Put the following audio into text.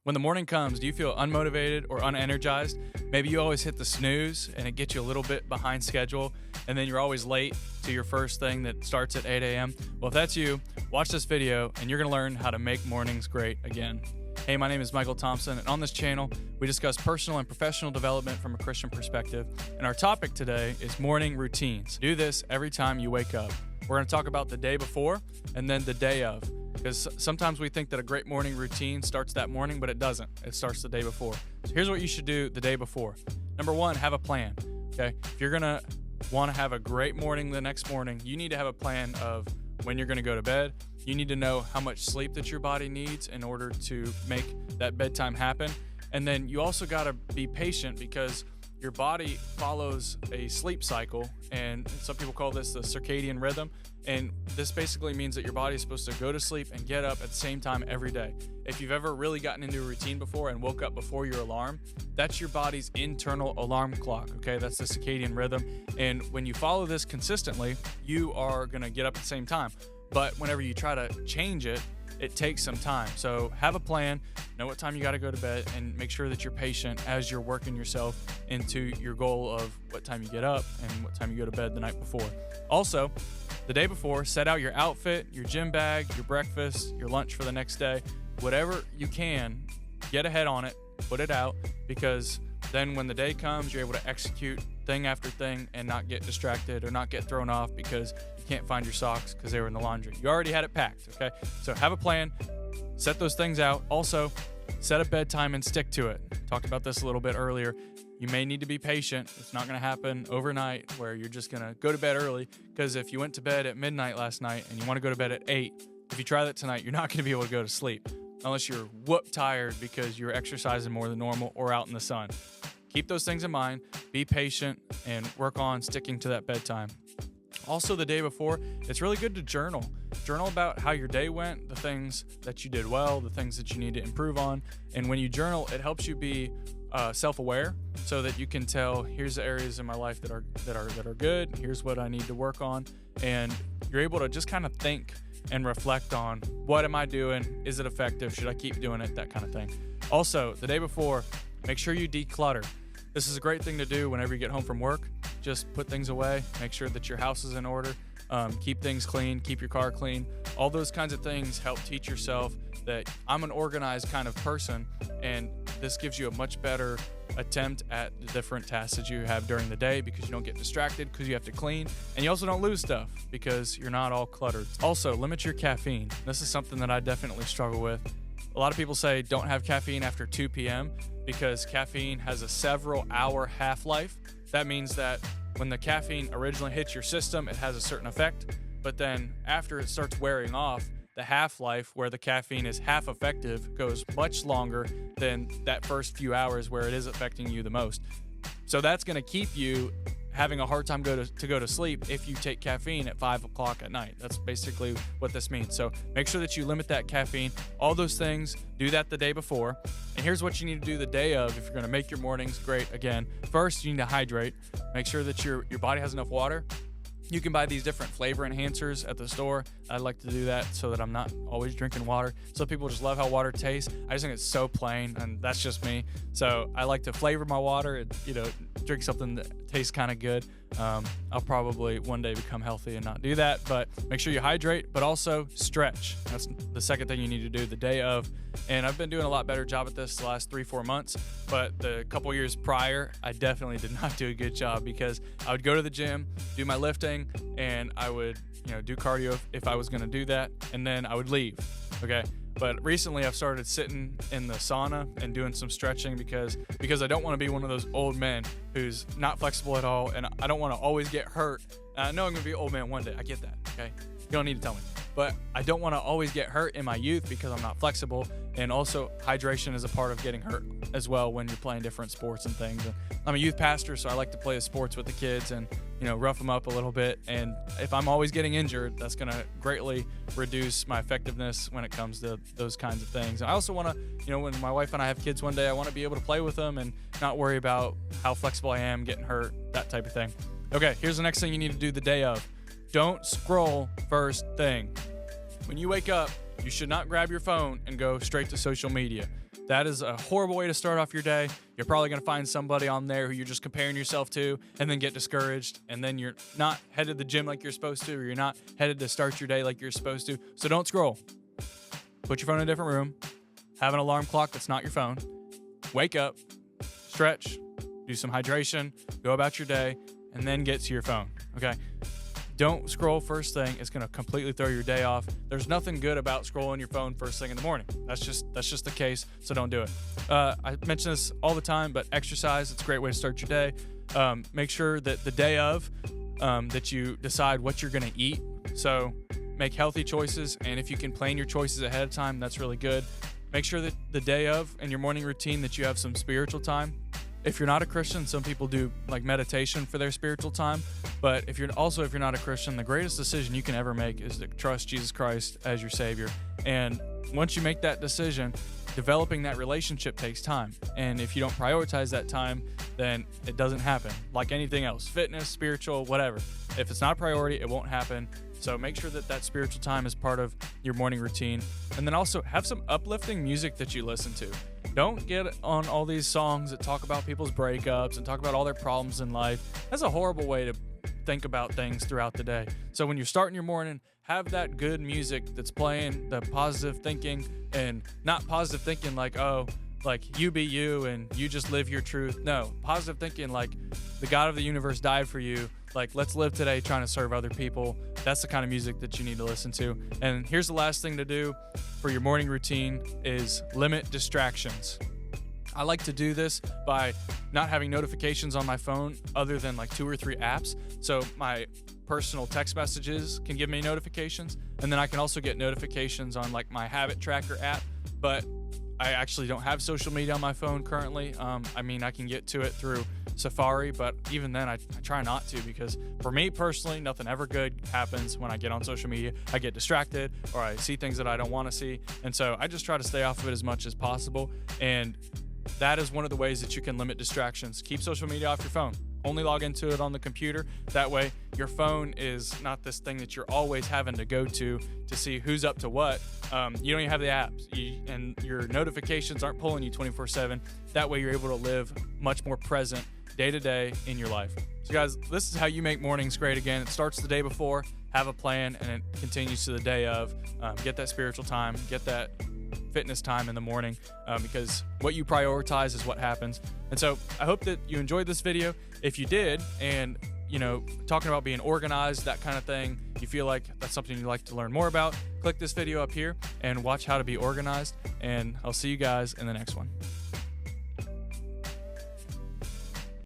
When the morning comes, do you feel unmotivated or unenergized? Maybe you always hit the snooze and it gets you a little bit behind schedule, and then you're always late to your first thing that starts at 8 a.m. Well, if that's you, watch this video and you're going to learn how to make mornings great again. Hey, my name is Michael Thompson, and on this channel, we discuss personal and professional development from a Christian perspective. And our topic today is morning routines. Do this every time you wake up. We're going to talk about the day before and then the day of, because sometimes we think that a great morning routine starts that morning, but it doesn't. It starts the day before. So here's what you should do the day before. Number one, have a plan. Okay, if you're going to want to have a great morning the next morning, you need to have a plan of when you're going to go to bed. You need to know how much sleep that your body needs in order to make that bedtime happen. And then you also got to be patient, because your body follows a sleep cycle, and some people call this the circadian rhythm. And this basically means that your body is supposed to go to sleep and get up at the same time every day. If you've ever really gotten into a routine before and woke up before your alarm, that's your body's internal alarm clock, okay? That's the circadian rhythm. And when you follow this consistently, you are gonna get up at the same time. But whenever you try to change it, it takes some time. So have a plan, know what time you gotta go to bed, and make sure that you're patient as you're working yourself into your goal of what time you get up and what time you go to bed the night before. Also, the day before, set out your outfit, your gym bag, your breakfast, your lunch for the next day. Whatever you can, get ahead on it, put it out, because then when the day comes, you're able to execute thing after thing and not get distracted or not get thrown off because you can't find your socks because they were in the laundry. You already had it packed, okay? So have a plan, set those things out. Also, set a bedtime and stick to it. Talked about this a little bit earlier. You may need to be patient. It's not going to happen overnight where you're just going to go to bed early, because if you went to bed at midnight last night and you want to go to bed at 8, if you try that tonight, you're not going to be able to go to sleep unless you're whoop tired because you're exercising more than normal or out in the sun. Keep those things in mind, be patient, and work on sticking to that bedtime. Also, the day before, it's really good to journal. Journal about how your day went, the things that you did well, the things that you need to improve on. And when you journal, it helps you be self-aware, so that you can tell, here's the areas in my life that are good, here's what I need to work on, and you're able to just kind of think and reflect on, what am I doing? Is it effective? Should I keep doing it? That kind of thing. Also, the day before, make sure you declutter. This is a great thing to do whenever you get home from work. Just put things away, make sure that your house is in order, keep things clean, keep your car clean. All those kinds of things help teach yourself that I'm an organized kind of person, and this gives you a much better attempt at the different tasks that you have during the day, because you don't get distracted because you have to clean, and you also don't lose stuff because you're not all cluttered. Also, limit your caffeine. This is something that I definitely struggle with. A lot of people say don't have caffeine after 2 p.m. because caffeine has a several hour half-life. That means that when the caffeine originally hits your system, it has a certain effect, but then after it starts wearing off, the half-life where the caffeine is half effective goes much longer than that first few hours where it is affecting you the most. So that's going to keep you having a hard time to go to sleep if you take caffeine at 5 o'clock at night. That's basically what this means. So make sure that you limit that caffeine. All those things, do that the day before. And here's what you need to do the day of if you're going to make your mornings great again. First, you need to hydrate. Make sure that your body has enough water. You can buy these different flavor enhancers at the store. I like to do that so that I'm not always drinking water. Some people just love how water tastes. I just think it's so plain, and that's just me. So I like to flavor my water and, drink something that tastes kind of good. I'll probably one day become healthy and not do that, but make sure you hydrate, but also stretch. That's the second thing you need to do the day of. And I've been doing a lot better job at this the last 3-4 months, but the couple years prior, I definitely did not do a good job, because I would go to the gym, do my lifting, and I would, do cardio if I was going to do that, and then I would leave. Okay. But recently I've started sitting in the sauna and doing some stretching because I don't want to be one of those old men who's not flexible at all, and I don't want to always get hurt. I know I'm going to be an old man one day. I get that, okay? You don't need to tell me. But I don't want to always get hurt in my youth because I'm not flexible. And also, hydration is a part of getting hurt as well when you're playing different sports and things. And I'm a youth pastor, so I like to play the sports with the kids and, rough them up a little bit. And if I'm always getting injured, that's going to greatly reduce my effectiveness when it comes to those kinds of things. And I also want to, when my wife and I have kids one day, I want to be able to play with them and not worry about how flexible I am, getting hurt, that type of thing. Okay, here's the next thing you need to do the day of. Don't scroll first thing. When you wake up, you should not grab your phone and go straight to social media. that is a horrible way to start off your day. You're probably going to find somebody on there who you're just comparing yourself to and then get discouraged. And then you're not headed to the gym like you're supposed to, or you're not headed to start your day like you're supposed to. So don't scroll. Put your phone in a different room. Have an alarm clock that's not your phone. Wake up, stretch, do some hydration, go about your day, and then get to your phone, okay? Don't scroll first thing. It's going to completely throw your day off. There's nothing good about scrolling your phone first thing in the morning. That's just the case, so don't do it. I mention this all the time, but exercise, it's a great way to start your day. Make sure that the day of that you decide what you're going to eat. So make healthy choices, and if you can plan your choices ahead of time, that's really good. Make sure that the day of and your morning routine that you have some spiritual time. If you're not a Christian, some people do like meditation for their spiritual time. But if you're not a Christian, the greatest decision you can ever make is to trust Jesus Christ as your Savior. And once you make that decision, developing that relationship takes time. And if you don't prioritize that time, then it doesn't happen. Like anything else, fitness, spiritual, whatever. If it's not a priority, it won't happen. So make sure that spiritual time is part of your morning routine. And then also have some uplifting music that you listen to. Don't get on all these songs that talk about people's breakups and talk about all their problems in life. That's a horrible way to think about things throughout the day. So when you're starting your morning, have that good music that's playing, the positive thinking, and not positive thinking like, oh, like you be you and you just live your truth. No, positive thinking like the God of the universe died for you. Like, let's live today trying to serve other people. That's the kind of music that you need to listen to. And here's the last thing to do for your morning routine is limit distractions. I like to do this by not having notifications on my phone other than like 2 or 3 apps. So my personal text messages can give me notifications. And then I can also get notifications on like my habit tracker app. But I actually don't have social media on my phone currently. I mean, I can get to it through Safari, but even then I try not to, because for me personally, nothing ever good happens when I get on social media. I get distracted or I see things that I don't want to see. And so I just try to stay off of it as much as possible. And that is one of the ways that you can limit distractions. Keep social media off your phone. Only log into it on the computer. That way your phone is not this thing that you're always having to go to see who's up to what. You don't even have the apps, and your notifications aren't pulling you 24/7. That way you're able to live much more present day to day in your life. So guys, this is how you make mornings great again. It starts the day before, have a plan, and it continues to the day of. Get that spiritual time, get that fitness time in the morning, because what you prioritize is what happens. And so I hope that you enjoyed this video. If you did, and talking about being organized, that kind of thing, you feel like that's something you'd like to learn more about, click this video up here and watch how to be organized. And I'll see you guys in the next one.